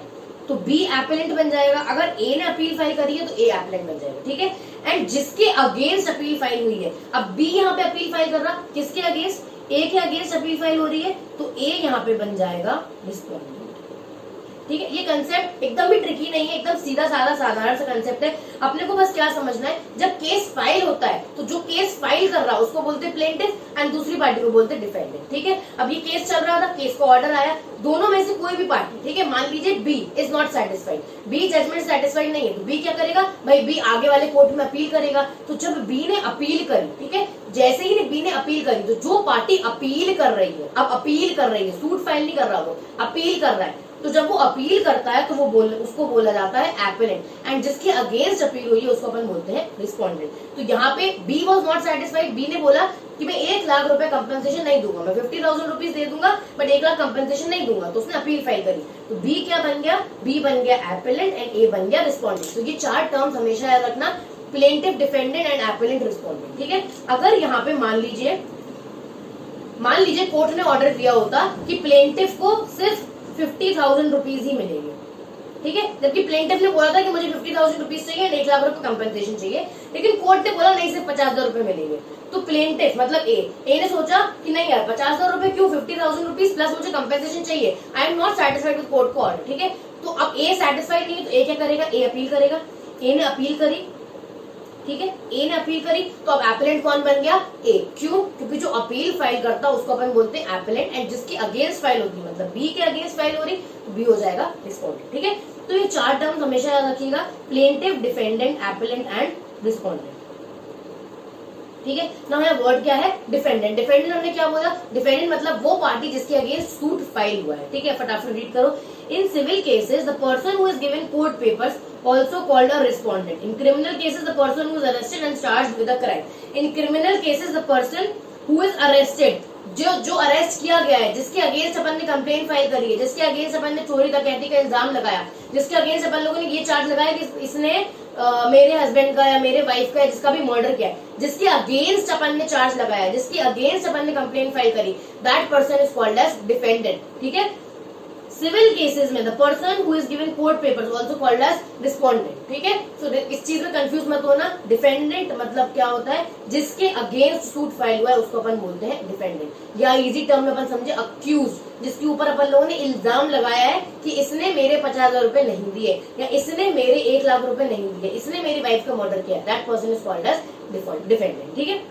तो बी एपेलेंट बन जाएगा, अगर ए ने अपील फाइल करी है तो ए एपेलेंट बन जाएगा, ठीक है। एंड जिसके अगेंस्ट अपील फाइल हुई है, अब बी यहाँ पे अपील फाइल कर रहा, किसके अगेंस्ट, ए के अगेंस्ट अपील फाइल हो रही है, तो ए यहाँ पे बन जाएगा रिस्पोंडेंट, ठीक है, ये कंसेप्ट एकदम भी ट्रिकी नहीं है, एकदम सीधा साधा साधारण सा कंसेप्ट है। अपने को बस क्या समझना है, जब केस फाइल होता है तो जो केस फाइल कर रहा है उसको बोलते हैं प्लेंटिफ एंड दूसरी पार्टी को बोलते हैं डिफेंडेंट। ठीक है, अब ये केस चल रहा था, केस को ऑर्डर आया, दोनों में से कोई भी पार्टी, ठीक है, मान लीजिए B is not satisfied, B judgement satisfied नहीं है, तो बी क्या करेगा भाई, बी आगे वाले कोर्ट में अपील करेगा। तो जब बी ने अपील करी, ठीक है, जैसे ही बी ने अपील करी तो जो पार्टी अपील कर रही है, अब अपील कर रही है, सूट फाइल नहीं कर रहा, वो अपील कर रहा है, तो जब वो अपील करता है तो वो उसको बोला जाता है एपेलेंट, एंड जिसके अगेंस्ट अपील हुई है उसको अपन बोलते हैं रिस्पोंडेंट। तो यहाँ पे B was not satisfied, B ने बोला कि मैं 1 लाख रुपए कंपनसेशन नहीं दूंगा, मैं 50,000 रुपीज दे दूंगा बट 1 लाख कंपनसेशन नहीं दूंगा, तो उसने अपील फाइल करी। तो बी क्या बन गया, बी बन गया एपेलेंट एंड ए बन गया रिस्पोंडेंट। तो ये 4 टर्म्स हमेशा याद रखना, plaintiff, defendant and appellant, respondent. ठीक है, अगर यहाँ पे मान लीजिए कोर्ट ने ऑर्डर दिया होता कि प्लेंटिफ को सिर्फ 50,000 रुपीज ही मिलेंगे, ठीक है, जबकि प्लेंटिफ ने बोला था कि मुझे 50,000 रुपीज चाहिए, 1 लाख रुपए कंपनसेशन चाहिए, लेकिन कोर्ट ने बोला नहीं सिर्फ 50,000 रुपए मिलेंगे। तो प्लेंटिफ मतलब ए ने सोचा कि नहीं यार 50,000 रुपए क्यों, 50,000 रुपीज प्लस मुझे कंपनसेशन चाहिए, I am not satisfied with court को ऑर्डर। ठीक है, तो अब ए सेटिस्फाइड नहीं है तो ए क्या करेगा, ए अपील करेगा, ए ने अपील करी, ठीक है, ए ने अपील करी, तो अब एपेलेंट कौन बन गया, ए। क्यों, क्योंकि जो अपील फाइल करता है उसको अपन बोलते हैं एपेलेंट, एंड जिसकी अगेंस्ट फाइल होगी मतलब बी के अगेंस्ट फाइल हो रही तो बी हो जाएगा रिस्पोंडेंट। ठीक है, तो ये 4 टर्म्स हमेशा याद रखिएगा, plaintiff, defendant, appellant and respondent. ठीक है, ना यहाँ वर्ड क्या है, डिफेंडेंट। डिफेंडेंट हमने क्या बोला, डिफेंडेंट मतलब वो पार्टी जिसके अगेंस्ट सूट फाइल हुआ है। ठीक है, फटाफट रीड करो। In civil cases the person who is given court papers also called a respondent. In criminal cases the person who is arrested and charged with a crime. In criminal cases the person who is arrested, जो अरेस्ट किया गया है, जिसके अगेंस्ट अपन ने कंप्लेन फाइल करी है, जिसके अगेंस्ट अपन ने चोरी डकैती का इल्जाम लगाया, जिसके अगेंस्ट अपन लोगों ने ये चार्ज लगाया कि इसने मेरे हस्बैंड का या मेरे वाइफ का या जिसका भी मर्डर किया है, जिसके अगेंस्ट अपन ने चार्ज लगाया, जिसके अगेंस्ट अपन ने कंप्लेन फाइल करी, that person is called as defendant. ठीक है, सिविल केसेस में the person who is given court papers also called as respondent. ठीक है, सो इस चीज में कंफ्यूज मत होना। डिफेंडेंट मतलब क्या होता है, जिसके अगेंस्ट सूट फाइल हुआ है उसको अपन बोलते हैं डिफेंडेंट। या इजी टर्म में अपन समझे अक्यूज, जिसके ऊपर अपन लोगों ने इल्जाम लगाया है कि इसने मेरे 50,000 रुपए नहीं दिए या इसने मेरे 1 लाख रुपए नहीं दिए, इसने मेरी वाइफ का मर्डर किया, that person is called as defendant. ठीक है,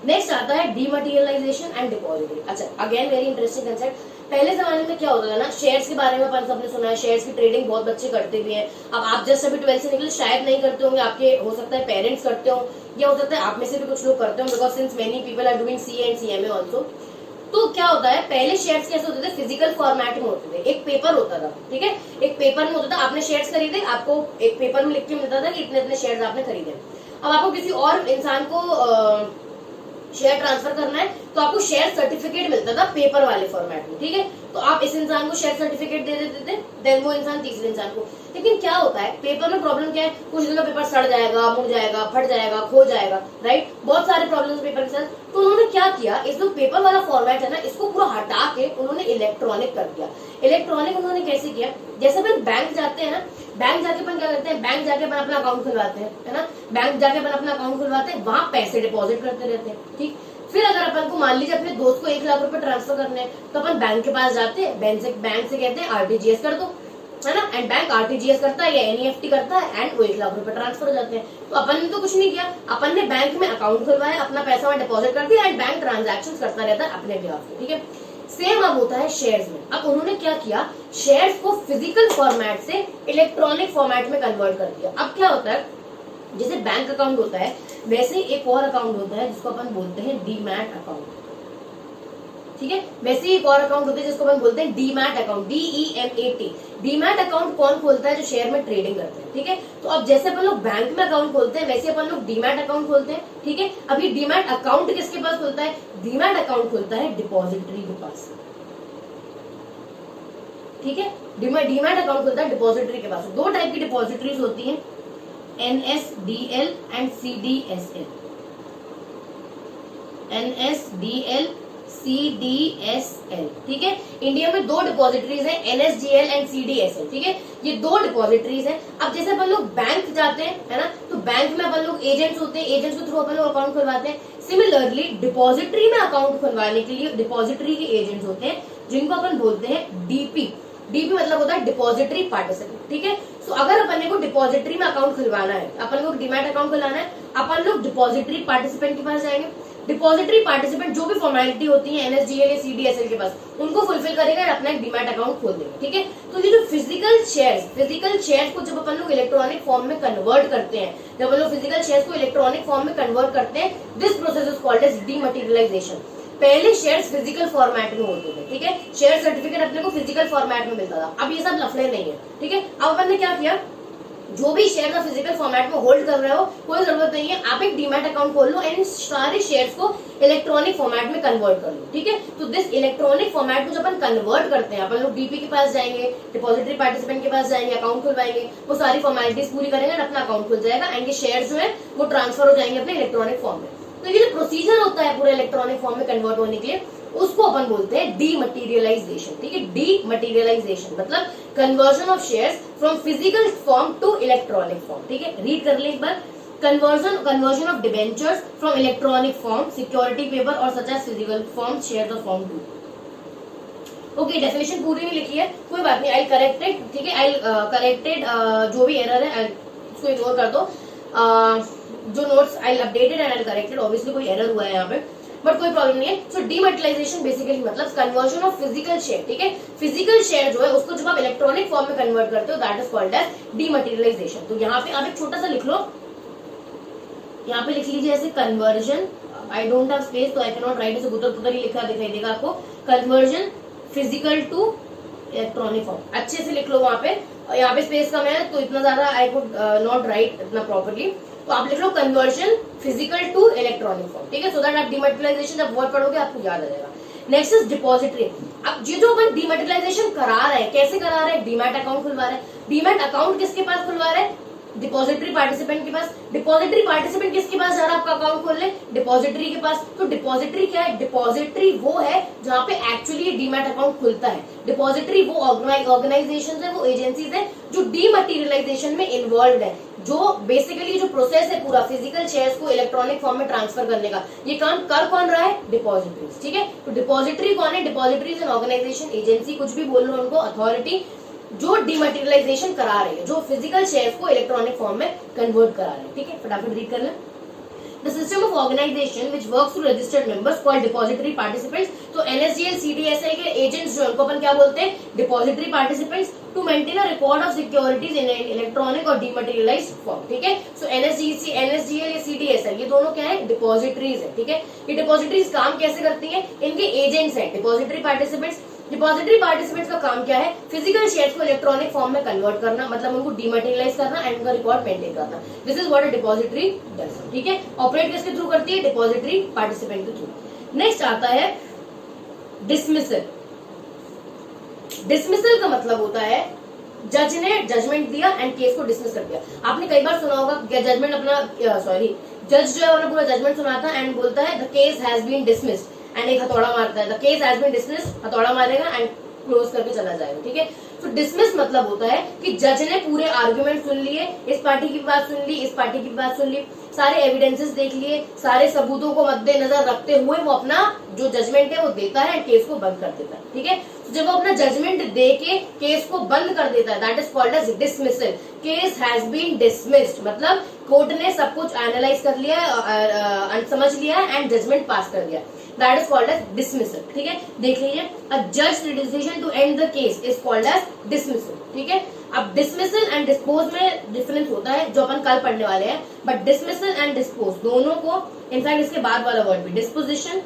नेक्स्ट आता है डीमटेरियलाइजेशन एंड डिपॉजिटरी। अच्छा, अगेन वेरी इंटरेस्टिंग कंसेप्ट। पहले जमाने में क्या होता था ना, शेयर्स के बारे में अपन सबने सुना है, शेयर्स की ट्रेडिंग बहुत बच्चे करते भी हैं। अब आप जस्ट अभी 12th से निकले, शायद नहीं करते होंगे, आपके हो सकता है पेरेंट्स करते हो या हो सकता है आप में से भी कुछ लोग करते हो, because since many people are doing CA and CMA also. तो क्या होता है, पहले शेयर्स कैसे होते थे, फिजिकल फॉर्मेट में होते थे, एक पेपर होता था। ठीक है, एक पेपर में होता था, आपने शेयर्स खरीदे, आपको एक पेपर में लिख के मिलता था कि इतने इतने शेयर्स आपने खरीदे। अब आपको किसी और इंसान को शेयर ट्रांसफर करना है तो आपको शेयर सर्टिफिकेट मिलता था पेपर वाले फॉर्मेट में। ठीक है, तो आप इस इंसान को शेयर सर्टिफिकेट दे देते थे, देन वो इंसान तीसरे इंसान को। लेकिन क्या होता है, पेपर में प्रॉब्लम क्या है, कुछ दिन में पेपर सड़ जाएगा, मुड़ जाएगा, फट जाएगा, खो जाएगा, राइट, बहुत सारे प्रॉब्लम्स पेपर के साथ। तो उन्होंने क्या किया, इस जो पेपर वाला फॉर्मेट है ना, इसको पूरा हटा के उन्होंने इलेक्ट्रॉनिक कर दिया। इलेक्ट्रॉनिक उन्होंने कैसे किया, जैसे अपन बैंक जाते हैं ना, बैंक जाके अपन क्या करते हैं, बैंक जाके अपन अपना अकाउंट खुलवाते हैं, है ना, बैंक जाके अपन अपना अकाउंट खुलवाते हैं, वहां पैसे डिपॉजिट करते रहते हैं। ठीक, फिर अगर अपन को मान लीजिए अपने दोस्त को 1 लाख रुपए ट्रांसफर करने हैं तो अपन बैंक के पास जाते हैं, बैंक से कहते हैं आरटीजीएस कर दो, है ना, एंड बैंक आरटीजीएस करता है या एनईएफटी करता है एंड वो 1 लाख रुपए ट्रांसफर हो जाते हैं। तो अपन ने तो कुछ नहीं किया, अपन ने बैंक में अकाउंट खुलवाया, अपना पैसा वहां डिपॉजिट कर दिया एंड बैंक ट्रांजेक्शन करता रहता है अपने बिहाफ पे। ठीक है, सेम अब होता है शेयर्स में। अब उन्होंने क्या किया, शेयर्स को फिजिकल फॉर्मेट से इलेक्ट्रॉनिक फॉर्मेट में कन्वर्ट कर दिया। अब क्या होता है, जैसे बैंक अकाउंट होता है वैसे एक और अकाउंट होता है जिसको अपन बोलते हैं डीमैट अकाउंट। ठीक है, वैसे एक और अकाउंट होता है जिसको अपन बोलते हैं demat account, DEMAT। Demat account कौन खोलता है, जो शेयर में ट्रेडिंग करते हैं। ठीक है, तो अब जैसे अपन लोग बैंक में अकाउंट खोलते हैं वैसे अपन लोग डीमैट अकाउंट खोलते हैं। ठीक है, अब ये डीमैट अकाउंट किसके पास खुलता है, डीमैट अकाउंट खुलता है डिपॉजिटरी के पास। ठीक है, डीमैट अकाउंट खुलता है डिपॉजिटरी के पास। 2 टाइप की डिपॉजिटरीज होती हैं, NSDL and CDSL। NSDL CDSL। ठीक है, इंडिया में 2 डिपॉजिटरीज हैं, NSDL एंड CDSL। ठीक है, ये 2 डिपॉजिटरीज हैं। अब जैसे अपन लोग बैंक जाते हैं, है ना, तो बैंक में अपन लोग एजेंट्स होते हैं, एजेंट्स के थ्रू अपन लोग अकाउंट खुलवाते हैं। सिमिलरली डिपॉजिटरी में अकाउंट खुलवाने के लिए डिपॉजिटरी के एजेंट्स होते हैं जिनको अपन बोलते हैं DP, डीपी मतलब होता है डिपॉजिटरी पार्टिसिपेंट, ठीक है। सो अगर अपन को डिपॉजिटरी में अकाउंट खुलवाना है, अपन को डीमैट अकाउंट खुलवाना है, अपन लोग डिपॉजिटरी पार्टिसिपेंट के पास जाएंगे। डिपॉजिटरी पार्टिसिपेंट जो भी फॉर्मेलिटी होती है एनएसडीएल या सीडीएसएल के पास, उनको फुलफिल करेगा और अपना एक डीमैट अकाउंट खोल देगा, ठीक है। तो ये जो फिजिकल शेयर्स को जब अपन लोग इलेक्ट्रॉनिक फॉर्म में कन्वर्ट करते हैं, जब अपन लोग फिजिकल शेयर्स को इलेक्ट्रॉनिक फॉर्म में कन्वर्ट करते हैं, this process is called as dematerialisation. पहले शेयर्स फिजिकल फॉर्मेट में होते थे, ठीक है। शेयर सर्टिफिकेट अपने को फिजिकल फॉर्मेट में मिलता था, अब ये सब लफड़े नहीं है, ठीक है। अब अपन ने क्या किया, जो भी शेयर का फिजिकल फॉर्मेट में होल्ड कर रहे हो कोई जरूरत नहीं है, आप एक डीमैट अकाउंट खोल लो एंड सारे शेयर्स को इलेक्ट्रॉनिक फॉर्मेट में कन्वर्ट कर लो, ठीक है। तो दिस इलेक्ट्रॉनिक फॉर्मेट में जब अपन कन्वर्ट करते हैं, अपन लोग डीपी के पास जाएंगे, डिपॉजिटरी पार्टिसिपेंट के पास जाएंगे, अकाउंट खुलवाएंगे, वो सारी फॉर्मेलिटीज पूरी करेंगे और अपना अकाउंट खुल जाएगा एंड ये शेयर जो है वो ट्रांसफर हो जाएंगे अपने इलेक्ट्रॉनिक फॉर्म में। तो ये जो प्रोसीजर होता है पूरे इलेक्ट्रॉनिक फॉर्म में कन्वर्ट होने के लिए, उसको अपन बोलते हैं डीमटेरियलाइजेशन, ठीक है। डीमटेरियलाइजेशन मतलब conversion of shares from physical form to electronic form, ठीक है। रीड कर ले एक बार, conversion of debentures from electronic form, security paper और such as physical form, shares of form 2। Okay, definition पूरी नहीं लिखी है, कोई बात नहीं, आई करेक्टेड, ठीक है। आई करेक्टेड जो भी एरर है उसको इग्नोर कर दो, जो notes I updated and I corrected, obviously कोई एरर हुआ है यहाँ पे, बट कोई प्रॉब्लम नहीं है। सो डीमटेरियलाइजेशन बेसिकली मतलब कन्वर्जन ऑफ फिजिकल शेयर, ठीक है। फिजिकल शेयर जो है उसको जब आप इलेक्ट्रॉनिक फॉर्म में कन्वर्ट करते हो, that is called as dematerialisation. तो यहाँ पे आप एक छोटा सा लिख लो, यहाँ पे लिख लीजिए ऐसे conversion, I don't have space तो आई कैन नॉट राइट, इसे उधर ही लिखा दिखाई देगा आपको, conversion physical to electronic form, अच्छे से लिख लो वहां पे। और यहाँ पे स्पेस कम है तो इतना ज्यादा आई कुड नॉट राइट इतना प्रॉपर्ली, तो आप लिख लो conversion physical to electronic form, ठीक है। सो दैट आप डीमटेरियलाइजेशन जब वर्ड पढ़ोगे आपको याद आ जाएगा। Next is depository. अब ये जो अपन डीमटेरियलाइजेशन करा रहे हैं, कैसे करा रहे हैं, डीमैट अकाउंट खुलवा रहे हैं। डीमैट अकाउंट किसके पास खुलवा रहे हैं, डिपॉजिटरी पार्टिसिपेंट के पास। डिपॉजिटरी पार्टिसिपेंट किसके पास जा रहा है आपका अकाउंट खोलने, डिपॉजिटरी के पास। तो डिपॉजिटरी क्या है, डिपॉजिटरी वो है जहां पे एक्चुअली डीमैट अकाउंट खुलता है। डिपॉजिटरी वो ऑर्गेनाइजेशन है, वो एजेंसीज है जो डीमटेरियलाइजेशन में इन्वॉल्व है, जो बेसिकली जो प्रोसेस है पूरा फिजिकल शेयर्स को इलेक्ट्रॉनिक फॉर्म में ट्रांसफर करने का, ये काम कर कौन रहा है, डिपॉजिटरीज, ठीक है। तो डिपॉजिटरी कौन है, डिपॉजिटरीज एन ऑर्गेनाइजेशन, एजेंसी, कुछ भी बोल लो उनको, अथॉरिटी, जो डीमटेरियलाइजेशन करा रही है, जो फिजिकल शेयर्स को इलेक्ट्रॉनिक फॉर्म में कन्वर्ट करा रहे हैं, ठीक है। फटाफट रीड कर लें। The system of organization which works through registered members called depository participants. तो NSDL, CDSL के एजेंट्स जो उनको अपन क्या बोलते हैं, depository participants, to maintain a record of securities in electronic और डीमटेरियलाइज्ड फॉर्म, ठीक है। सो NSDL या CDSL ये दोनों क्या है, डिपॉजिटरीज है, ठीक है। ये डिपॉजिटरीज काम कैसे करती हैं, इनके एजेंट्स हैं डिपॉजिटरी पार्टिसिपेंट्स। डिपॉजिटरी पार्टिसिपेंट्स का काम क्या है, फिजिकल शेयर्स को इलेक्ट्रॉनिक फॉर्म में कन्वर्ट करना, मतलब उनको डीमटेरियलाइज करना एंड उनका रिकॉर्ड मेंटेन करना। This is what a depository does, ठीक है। ऑपरेट किसके थ्रू करती है, डिपॉजिटरी पार्टिसिपेंट के थ्रू। नेक्स्ट आता है डिसमिसल। डिसमिसल का मतलब होता है जज ने जजमेंट दिया एंड केस को डिसमिस कर दिया। आपने कई बार सुना होगा जजमेंट अपना जज जो है उन्होंने पूरा जजमेंट सुनाता है एंड बोलता है the case has been dismissed and एक हथौड़ा मारता है, the case has been dismissed, हथौड़ा मारेगा एंड क्लोज करके चला जाएगा, ठीक है। तो डिसमिस मतलब होता है कि जज ने पूरे आर्गुमेंट सुन लिए, इस पार्टी की बात सुन ली, इस पार्टी की बात सुन ली, सारे एविडेंसेस देख लिए, सारे सबूतों को मद्देनजर रखते हुए वो अपना जो जजमेंट है वो देता है एंड केस को बंद कर देता है, ठीक है। तो जब वो अपना जजमेंट दे के केस को बंद कर देता है, that is called as dismissal. Case has been dismissed मतलब कोर्ट ने सब कुछ एनालाइज कर लिया, समझ लिया एंड जजमेंट पास कर दिया, that is called as dismissal, ठीक है। देख लीजिए, अ जज decision to end the case is called as dismissal, ठीक है। अब डिसमिसल एंड डिस्पोज में डिफरेंस होता है जो अपन कल पढ़ने वाले हैं, बट डिसमिसल एंड डिस्पोज दोनों को, इनफैक्ट इसके बाद वाला वर्ड भी डिस्पोजिशन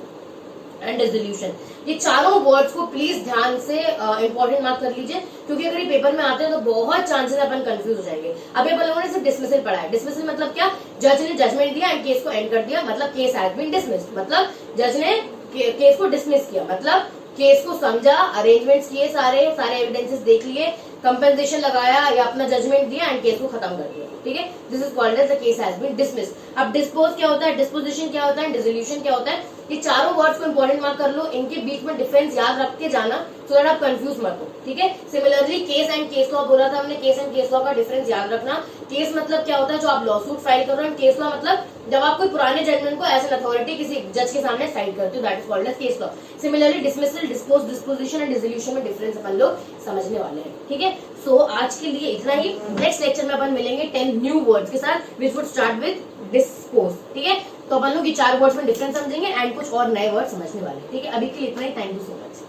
एंड डिसोल्यूशन, ये चारों वर्ड्स को प्लीज ध्यान से इंपॉर्टेंट मार्क कर लीजिए, क्योंकि अगर ये पेपर में आते हैं तो बहुत चांसेस अपन कंफ्यूज हो जाएंगे। अभी अपन लोगों ने सिर्फ डिसमिसल पढ़ा है। डिसमिसल मतलब क्या, जज ने जजमेंट दिया एंड केस को एंड कर दिया, मतलब केस हैज बीन डिसमिस्ड, मतलब जज ने केस को डिसमिस किया, मतलब केस को समझा, अरेंजमेंट्स किए, सारे एविडेंसेस देख लिए, कंपेंसेशन लगाया या अपना जजमेंट दिया एंड केस को खत्म कर दिया, ठीक है। This is called as the case has been dismiss. अब डिस्पोज क्या होता है, डिस्पोजिशन क्या होता है, डिसोल्यूशन क्या होता है, ये चारों वर्ड्स को इंपॉर्टेंट मार्क कर लो, इनके बीच में डिफरेंस याद रख के जाना सो दैट आप कंफ्यूज मत हो, ठीक है। Similarly case and case law बोला था हमने, केस एंड केस लॉ का डिफरेंस याद रखना। केस मतलब क्या होता है, जो आप लॉ सूट फाइल कर रहे हो, केस लॉ मतलब जब आप कोई पुराने जजमेंट को एज एन अथॉरिटी किसी जज के सामने साइड करते हो, that is called as case law. Similarly dismissal, dispose, disposition and dissolution में डिफरेंस अपन लोग समझने वाले हैं, ठीक है। सो आज के लिए इतना ही। नेक्स्ट लेक्चर में अपन मिलेंगे 10 न्यू वर्ड्स के साथ which would start with dispose, ठीक है। तो अपन लोग ये 4 वर्ड्स में डिफरेंस समझेंगे एंड कुछ और नए वर्ड समझने वाले, ठीक है। अभी के लिए इतना ही। Thank you so much.